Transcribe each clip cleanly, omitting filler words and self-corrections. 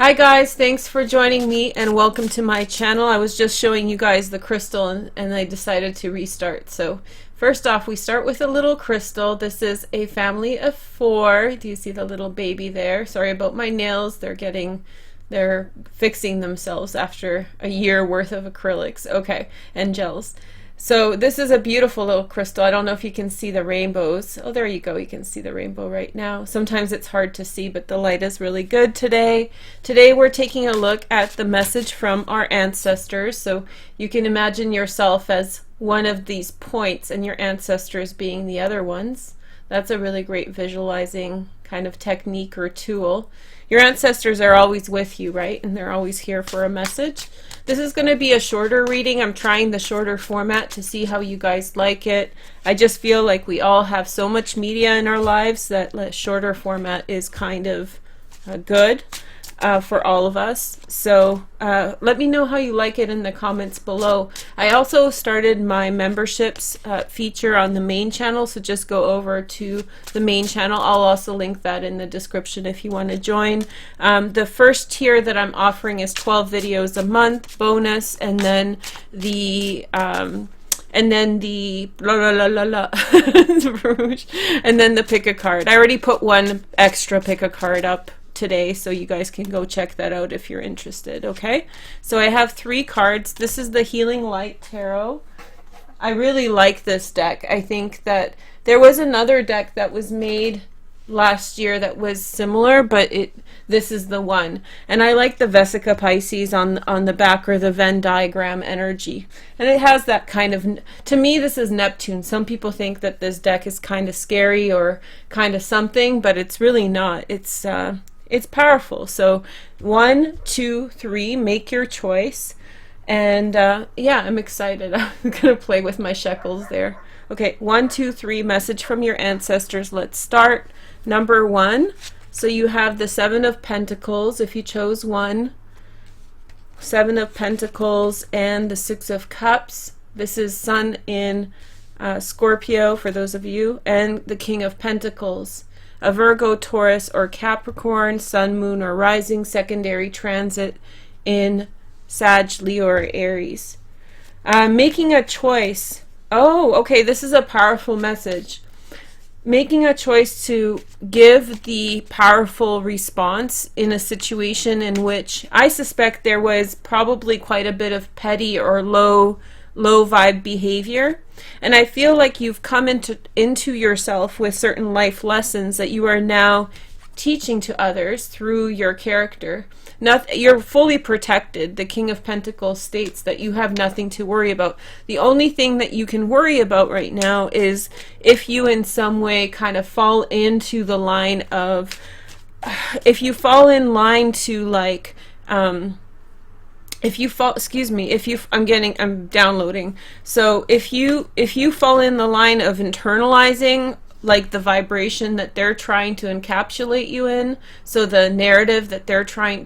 Hi guys, thanks for joining me and welcome to my channel. I was just showing you guys the crystal and I decided to restart. So first off, we start with a little crystal. This is a family of 4. Do you see the little baby there? Sorry about my nails. They're fixing themselves after a year worth of acrylics. Okay, and gels. So this is a beautiful little crystal. I don't know if you can see the rainbows. Oh, there you go. You can see the rainbow right now. Sometimes it's hard to see, but the light is really good today. Today we're taking a look at the message from our ancestors. So you can imagine yourself as one of these points and your ancestors being the other ones. That's a really great visualizing kind of technique or tool. Your ancestors are always with you, right? And they're always here for a message. This is going to be a shorter reading. I'm trying the shorter format to see how you guys like it. I just feel like we all have so much media in our lives that the shorter format is kind of good for all of us. So let me know how you like it in the comments below. I also started my memberships feature on the main channel, so just go over to the main channel. I'll also link that in the description if you want to join. The first tier that I'm offering is 12 videos a month bonus, and then the la la la la la and then the pick a card. I already put one extra pick a card up today, so you guys can go check that out if you're interested. Okay, so I have 3 cards. This is the Healing Light Tarot. I really like this deck. I think that there was another deck that was made last year that was similar, but this is the one. And I like the Vesica Pisces on the back, or the Venn diagram energy. And it has that kind of, to me this is Neptune. Some people think that this deck is kind of scary or kind of something, but it's really not. It's powerful. So 1, 2, 3, make your choice. And yeah, I'm excited. I'm gonna play with my shekels there. Okay, 1, 2, 3, message from your ancestors. Let's start. Number 1. So you have the 7 of Pentacles if you chose 1, 7 of Pentacles, and the 6 of Cups. This is Sun in Scorpio for those of you, and the King of Pentacles. A Virgo, Taurus, or Capricorn, Sun, Moon, or Rising, secondary transit in Sag, Leo, or Aries. Making a choice. Oh, okay, this is a powerful message. Making a choice to give the powerful response in a situation in which I suspect there was probably quite a bit of petty or low vibe behavior. And I feel like you've come into yourself with certain life lessons that you are now teaching to others through your character. You're fully protected. The King of Pentacles states that you have nothing to worry about. The only thing that you can worry about right now is if you in some way kind of fall into the line of, if you fall in line to like, if you fall, excuse me, I'm downloading. So if you fall in the line of internalizing like the vibration that they're trying to encapsulate you in, so the narrative that they're trying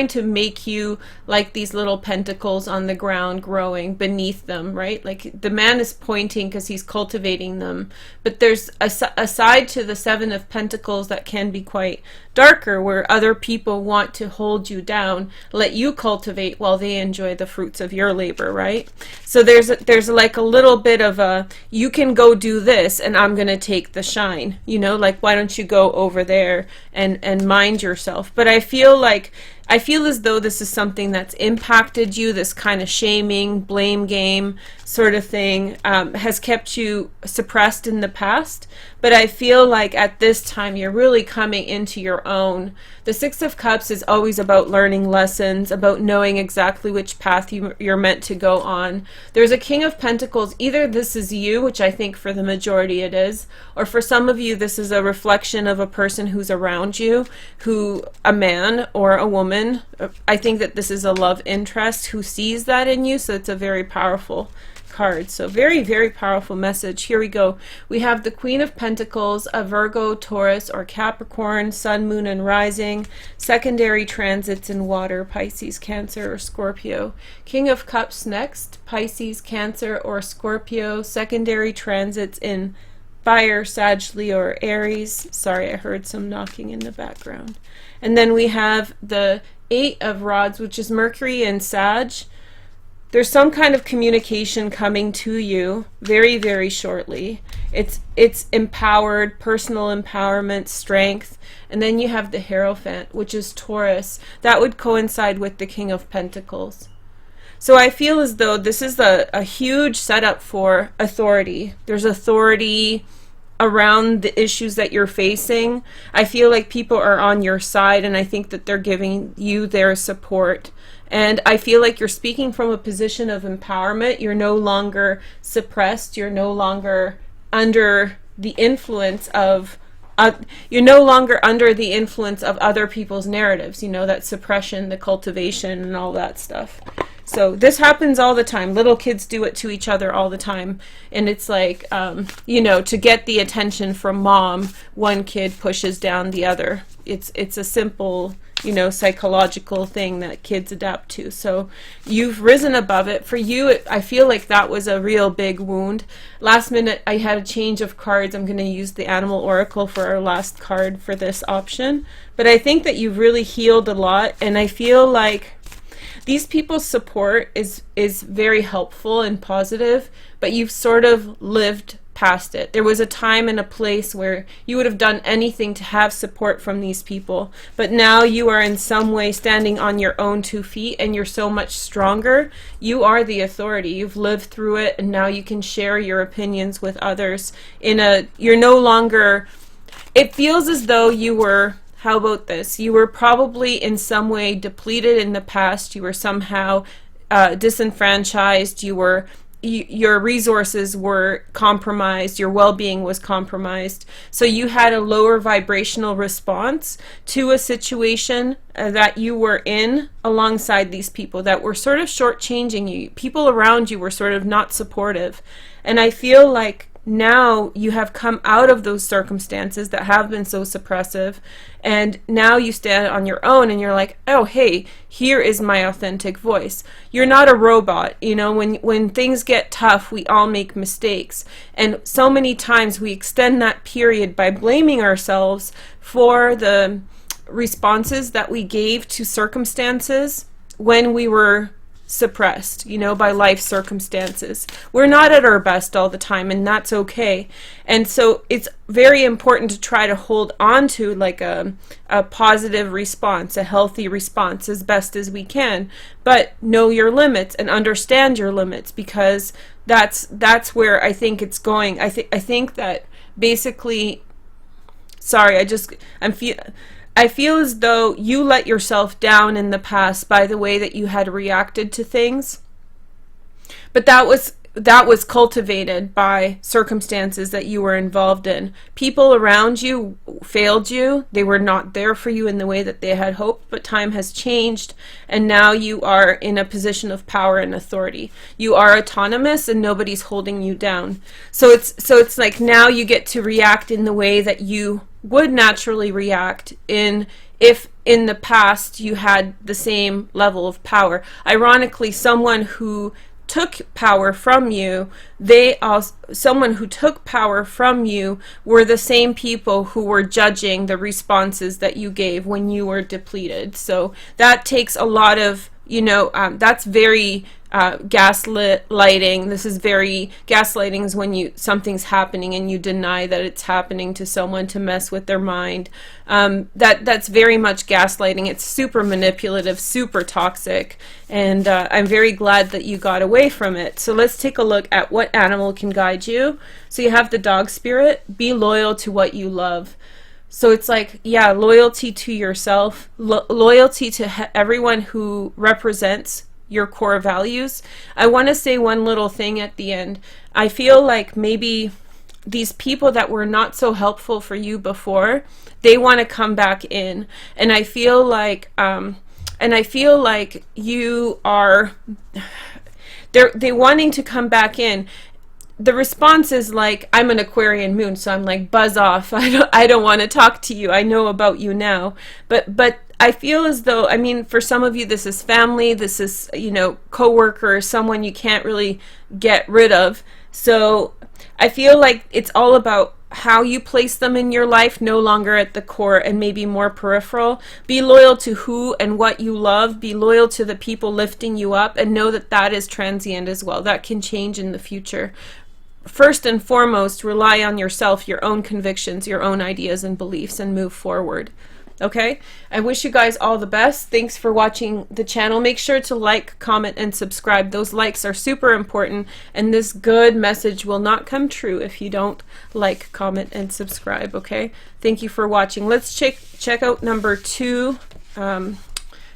to make you like these little pentacles on the ground growing beneath them, right? Like the man is pointing because he's cultivating them, but there's a side to the 7 of Pentacles that can be quite darker, where other people want to hold you down, let you cultivate while they enjoy the fruits of your labor, right? So there's like a little bit of a, you can go do this and I'm gonna take the shine, you know, like why don't you go over there and mind yourself. But I feel as though this is something that's impacted you, this kind of shaming, blame game sort of thing has kept you suppressed in the past. But I feel like at this time you're really coming into your own. The 6 of Cups is always about learning lessons, about knowing exactly which path you're meant to go on. There's a King of Pentacles. Either this is you, which I think for the majority it is, or for some of you this is a reflection of a person who's around you, a man or a woman. I think that this is a love interest who sees that in you, so it's a very powerful card. So very, very powerful message. Here we go. We have the Queen of Pentacles, a Virgo, Taurus, or Capricorn, Sun, Moon, and Rising, secondary transits in water, Pisces, Cancer, or Scorpio. King of Cups next, Pisces, Cancer, or Scorpio, secondary transits in fire, Sag, Leo, or Aries. Sorry, I heard some knocking in the background. And then we have the Eight of Rods, which is Mercury and Sag, there's some kind of communication coming to you very, very shortly. It's empowered, personal empowerment, strength. And then you have the Hierophant, which is Taurus. That would coincide with the King of Pentacles. So I feel as though this is a huge setup for authority. There's authority around the issues that you're facing. I feel like people are on your side, and I think that they're giving you their support. And I feel like you're speaking from a position of empowerment. You're no longer suppressed. You're no longer under the influence of you're no longer under the influence of other people's narratives, you know, that suppression, the cultivation, and all that stuff. So this happens all the time. Little kids do it to each other all the time. And it's like, you know, to get the attention from mom, one kid pushes down the other. It's a simple, you know, psychological thing that kids adapt to. So you've risen above it. For you, I feel like that was a real big wound. Last minute, I had a change of cards. I'm going to use the Animal Oracle for our last card for this option. But I think that you've really healed a lot. And I feel like these people's support is very helpful and positive, but you've sort of lived past it. There was a time and a place where you would have done anything to have support from these people, but now you are in some way standing on your own 2 feet, and you're so much stronger. You are the authority. You've lived through it, and now you can share your opinions with others. You're no longer, it feels as though you were, how about this? You were probably in some way depleted in the past. You were somehow disenfranchised. Your resources were compromised. Your well-being was compromised. So you had a lower vibrational response to a situation that you were in alongside these people that were sort of shortchanging you. People around you were sort of not supportive. And I feel like now you have come out of those circumstances that have been so suppressive, and now you stand on your own and you're like, oh, hey, here is my authentic voice. You're not a robot. You know, when things get tough, we all make mistakes, and so many times we extend that period by blaming ourselves for the responses that we gave to circumstances when we were suppressed, you know, by life circumstances. We're not at our best all the time, and that's okay. And so it's very important to try to hold on to like a positive response, a healthy response as best as we can, but know your limits and understand your limits, because that's where I think it's going. I think that basically, sorry, I feel as though you let yourself down in the past by the way that you had reacted to things. But that was cultivated by circumstances that you were involved in. People around you failed you. They were not there for you in the way that they had hoped, but time has changed, and now you are in a position of power and authority. You are autonomous and nobody's holding you down. So it's like now you get to react in the way that you would naturally react if in the past you had the same level of power. Ironically, someone who took power from you, someone who took power from you were the same people who were judging the responses that you gave when you were depleted. So that takes a lot of, you know, that's very gaslighting. This is very gaslighting is when something's happening and you deny that it's happening to someone to mess with their mind. That's very much gaslighting. It's super manipulative, super toxic, and I'm very glad that you got away from it. So let's take a look at what animal can guide you. So you have the dog spirit. Be loyal to what you love. So it's like, yeah, loyalty to yourself, loyalty to everyone who represents your core values. I want to say one little thing at the end. I feel like maybe these people that were not so helpful for you before, they want to come back in, and I feel like you are they wanting to come back in. The response is like, I'm an Aquarian moon, so I'm like, buzz off. I don't want to talk to you. I know about you now. But I feel as though, I mean, for some of you, this is family, this is, you know, coworker, someone you can't really get rid of. So I feel like it's all about how you place them in your life, no longer at the core and maybe more peripheral. Be loyal to who and what you love. Be loyal to the people lifting you up, and know that that is transient as well. That can change in the future. First and foremost, rely on yourself, your own convictions, your own ideas and beliefs, and move forward. Okay? I wish you guys all the best. Thanks for watching the channel. Make sure to like, comment, and subscribe. Those likes are super important, and this good message will not come true if you don't like, comment, and subscribe. Okay? Thank you for watching. Let's check out number 2.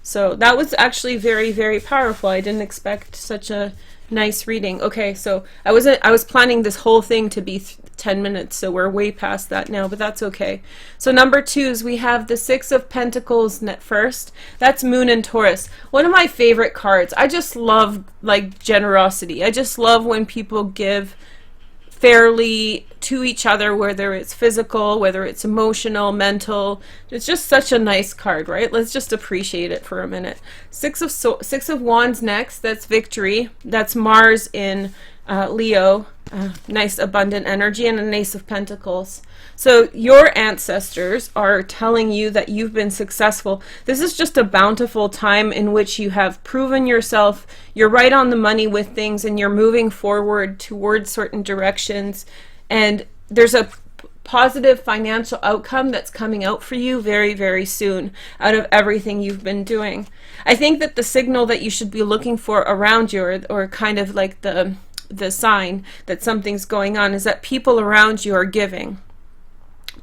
So that was actually very, very powerful. I didn't expect such a nice reading. Okay, so I was planning this whole thing to be 10 minutes, so we're way past that now, but that's okay. So number 2 is we have the 6 of Pentacles first. That's Moon and Taurus. One of my favorite cards. I just love like generosity. I just love when people give fairly to each other, whether it's physical, whether it's emotional, mental. It's just such a nice card, right? Let's just appreciate it for a minute. Six of Wands next. That's victory. That's Mars in Leo. Nice abundant energy, and an Ace of Pentacles. So your ancestors are telling you that you've been successful. This is just a bountiful time in which you have proven yourself. You're right on the money with things, and you're moving forward towards certain directions. And there's a positive financial outcome that's coming out for you very, very soon out of everything you've been doing. I think that the signal that you should be looking for around you, or kind of like the sign that something's going on, is that people around you are giving.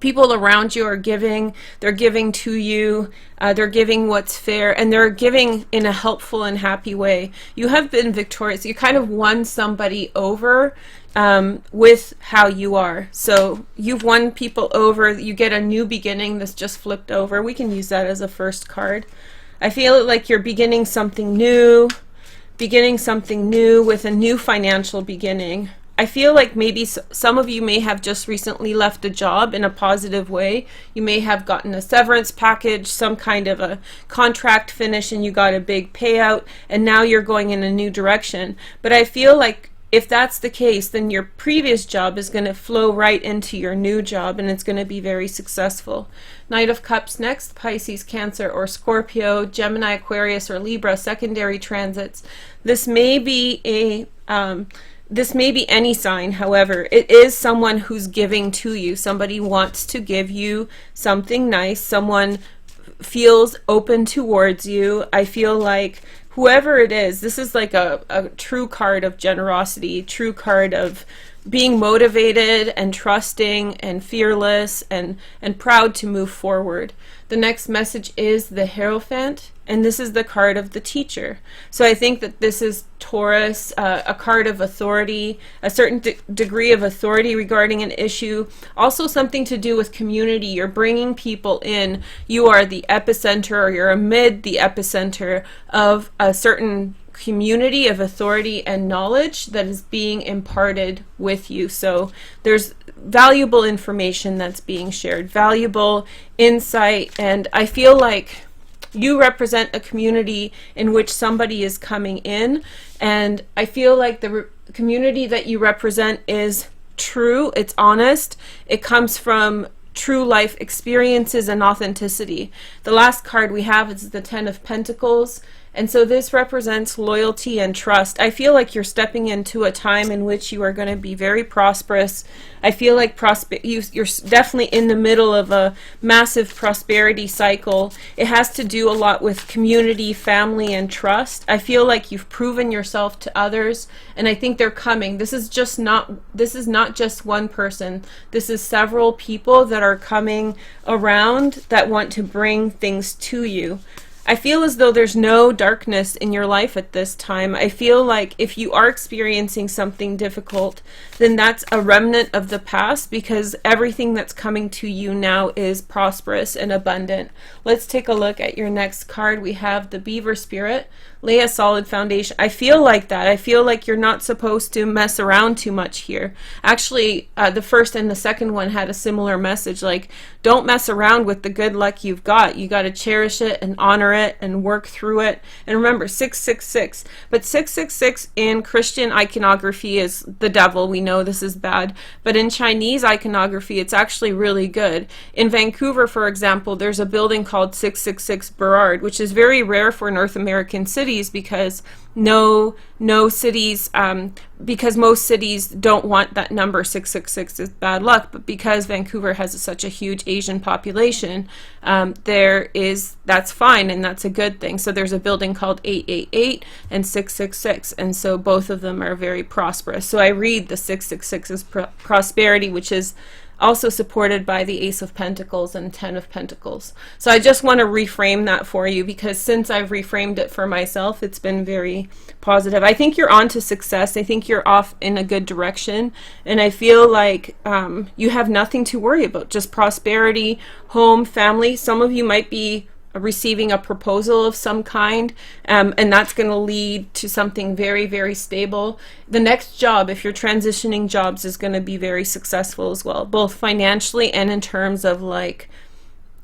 People around you are giving. They're giving to you. They're giving what's fair, and they're giving in a helpful and happy way. You have been victorious. You kind of won somebody over with how you are. So you've won people over. You get a new beginning that's just flipped over. We can use that as a first card. I feel like you're beginning something new. Beginning something new with a new financial beginning. I feel like maybe some of you may have just recently left a job in a positive way. You may have gotten a severance package, some kind of a contract finish, and you got a big payout, and now you're going in a new direction. But I feel like if that's the case, then your previous job is going to flow right into your new job, and it's going to be very successful. Knight of Cups next. Pisces, Cancer, or Scorpio, Gemini, Aquarius, or Libra, secondary transits. This may be any sign. However, it is someone who's giving to you. Somebody wants to give you something nice. Someone feels open towards you. I feel like whoever it is, this is like a true card of generosity, true card of being motivated and trusting and fearless and proud to move forward. The next message is the Hierophant, and this is the card of the teacher. So I think that this is Taurus, a card of authority, a certain degree of authority regarding an issue. Also something to do with community. You're bringing people in. You are the epicenter, or you're amid the epicenter of a certain community of authority and knowledge that is being imparted with you. So there's valuable information that's being shared, valuable insight, and I feel like you represent a community in which somebody is coming in, and I feel like the community that you represent is true, it's honest, it comes from true life experiences and authenticity. The last card we have is the Ten of Pentacles, and so this represents loyalty and trust. I feel like you're stepping into a time in which you are going to be very prosperous. I feel like you're definitely in the middle of a massive prosperity cycle. It has to do a lot with community, family, and trust. I feel like you've proven yourself to others, and I think they're coming. This is not just one person. This is several people that are coming around that want to bring things to you. I feel as though there's no darkness in your life at this time. I feel like if you are experiencing something difficult, then that's a remnant of the past, because everything that's coming to you now is prosperous and abundant. Let's take a look at your next card. We have the Beaver Spirit. Lay a solid foundation. I feel like that. I feel like you're not supposed to mess around too much here. Actually, the first and the second one had a similar message, like, don't mess around with the good luck you've got. You got to cherish it and honor it and work through it. And remember, 666. But 666 in Christian iconography is the devil. We know this is bad. But in Chinese iconography, it's actually really good. In Vancouver, for example, there's a building called 666 Burrard, which is very rare for North American cities because because most cities don't want that number. 666 is bad luck, but because Vancouver has such a huge Asian population, that's fine, and that's a good thing. So there's a building called 888 and 666, and so both of them are very prosperous. So I read the 666 as prosperity, which is also supported by the Ace of Pentacles and 10 of Pentacles. So I just want to reframe that for you, because since I've reframed it for myself, it's been very positive. I think you're on to success. I think you're off in a good direction, and I feel like you have nothing to worry about, just prosperity, home, family. Some of you might be receiving a proposal of some kind, and that's going to lead to something very, very stable. The next job, if you're transitioning jobs, is going to be very successful as well, both financially and in terms of like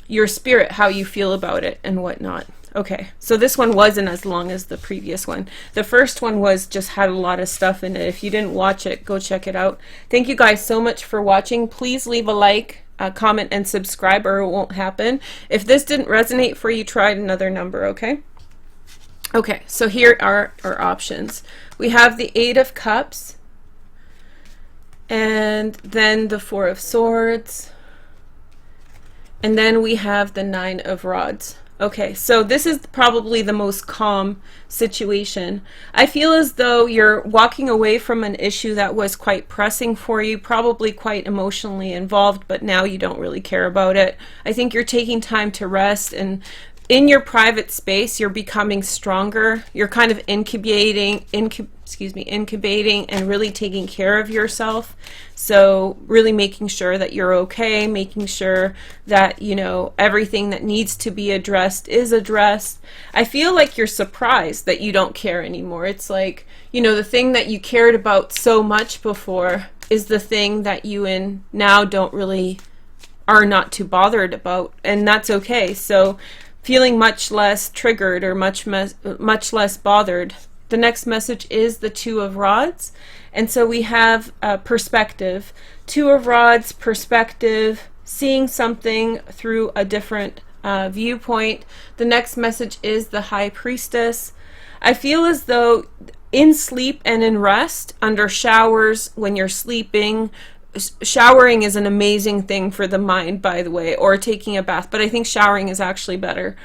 your spirit, how you feel about it and whatnot. Okay, so this one wasn't as long as the previous one. The first one had a lot of stuff in it. If you didn't watch it, go check it out. Thank you guys so much for watching. Please leave a like, comment, and subscribe, or it won't happen. If this didn't resonate for you, try another number, okay? Okay, so here are our options. We have the 8 of Cups, and then the 4 of Swords, and then we have the 9 of Rods. Okay, so this is probably the most calm situation. I feel as though you're walking away from an issue that was quite pressing for you, probably quite emotionally involved, but now you don't really care about it. I think you're taking time to rest, and in your private space, you're becoming stronger. You're kind of incubating and really taking care of yourself. So really making sure that you're okay, making sure that, you know, everything that needs to be addressed is addressed. I feel like you're surprised that you don't care anymore. It's like, you know, the thing that you cared about so much before is the thing that you now are not too bothered about, and that's okay. So feeling much less triggered or much less bothered. The next message is the 2 of Rods, and so we have perspective. 2 of Rods, perspective, seeing something through a different viewpoint. The next message is the High Priestess. I feel as though in sleep and in rest, under showers, when you're sleeping, showering is an amazing thing for the mind, by the way, or taking a bath, but I think showering is actually better.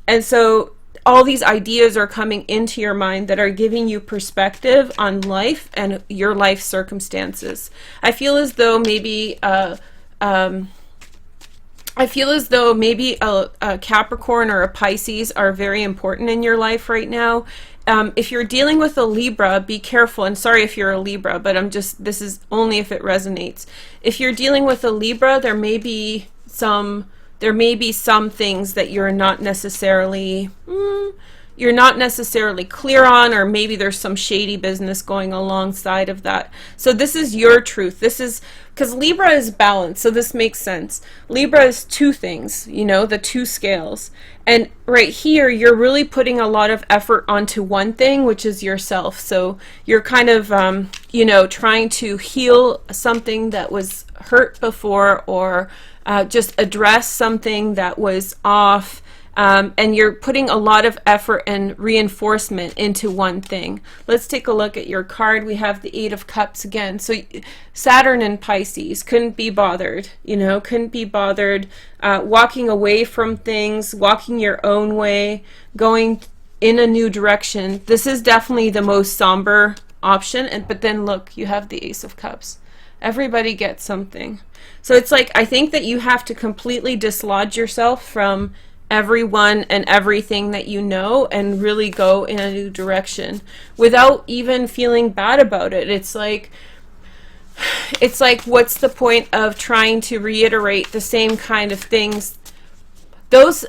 And so all these ideas are coming into your mind that are giving you perspective on life and your life circumstances. I feel as though maybe a Capricorn or a Pisces are very important in your life right now. If you're dealing with a Libra, be careful, and sorry if you're a Libra, but this is only if it resonates. If you're dealing with a Libra, there may be some things that you're not necessarily clear on, or maybe there's some shady business going alongside of that. So this is your truth. This is because Libra is balance, so this makes sense. Libra is 2 things, you know, the 2 scales. And right here, you're really putting a lot of effort onto one thing, which is yourself. So you're kind of, you know, trying to heal something that was hurt before, or just address something that was off. And you're putting a lot of effort and reinforcement into one thing. Let's take a look at your card. We have the 8 of Cups again. So Saturn and Pisces couldn't be bothered, you know, walking away from things, walking your own way, going in a new direction. This is definitely the most somber option. But then look, you have the Ace of Cups. Everybody gets something. So it's like, I think that you have to completely dislodge yourself from everyone and everything that you know, and really go in a new direction without even feeling bad about it. It's like, what's the point of trying to reiterate the same kind of things? Those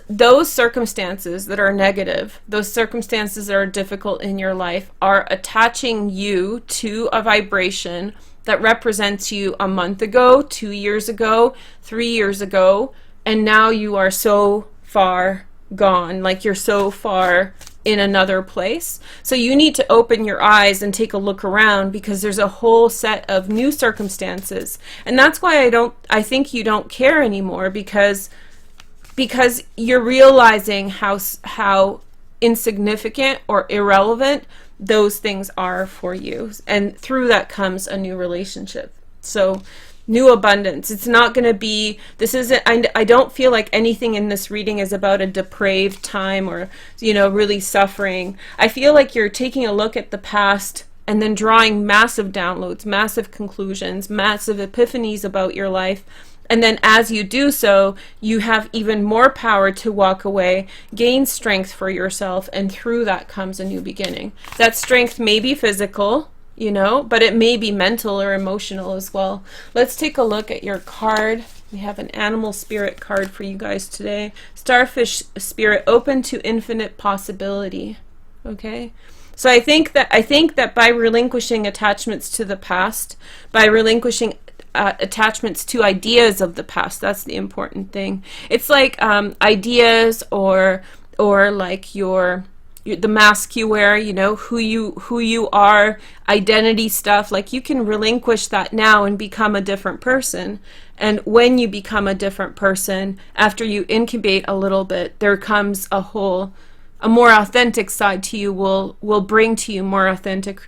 circumstances that are negative, those circumstances that are difficult in your life, are attaching you to a vibration that represents you a month ago, 2 years ago, 3 years ago, and now you are so far gone, like you're so far in another place. So you need to open your eyes and take a look around, because there's a whole set of new circumstances. And that's why I think you don't care anymore, because you're realizing how insignificant or irrelevant those things are for you, and through that comes a new relationship. So new abundance. It's not going to be, I don't feel like anything in this reading is about a depraved time or, really suffering. I feel like you're taking a look at the past and then drawing massive downloads, massive conclusions, massive epiphanies about your life. And then as you do so, you have even more power to walk away, gain strength for yourself, and through that comes a new beginning. That strength may be physical, but it may be mental or emotional as well. Let's take a look at your card. We have an animal spirit card for you guys today. Starfish spirit, open to infinite possibility. Okay? So I think that by relinquishing attachments to the past, by relinquishing attachments to ideas of the past, that's the important thing. It's like ideas or like the mask you wear, who you are, identity stuff. Like, you can relinquish that now and become a different person. And when you become a different person, after you incubate a little bit, there comes a more authentic side to you, will bring to you more authentic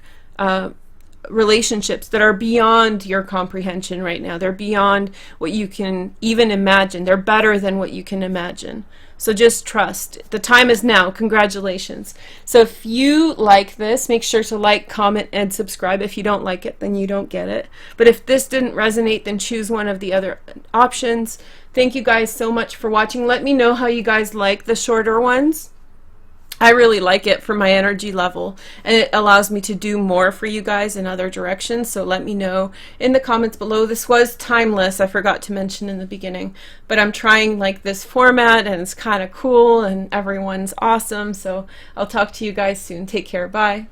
relationships that are beyond your comprehension right now. They're beyond what you can even imagine. They're better than what you can imagine. So just trust. The time is now. Congratulations. So if you like this, make sure to like, comment, and subscribe. If you don't like it, then you don't get it. But if this didn't resonate, then choose one of the other options. Thank you guys so much for watching. Let me know how you guys like the shorter ones. I really like it for my energy level, and it allows me to do more for you guys in other directions. So let me know in the comments below. This was timeless, I forgot to mention in the beginning, but I'm trying like this format, and it's kind of cool, and everyone's awesome. So I'll talk to you guys soon. Take care. Bye.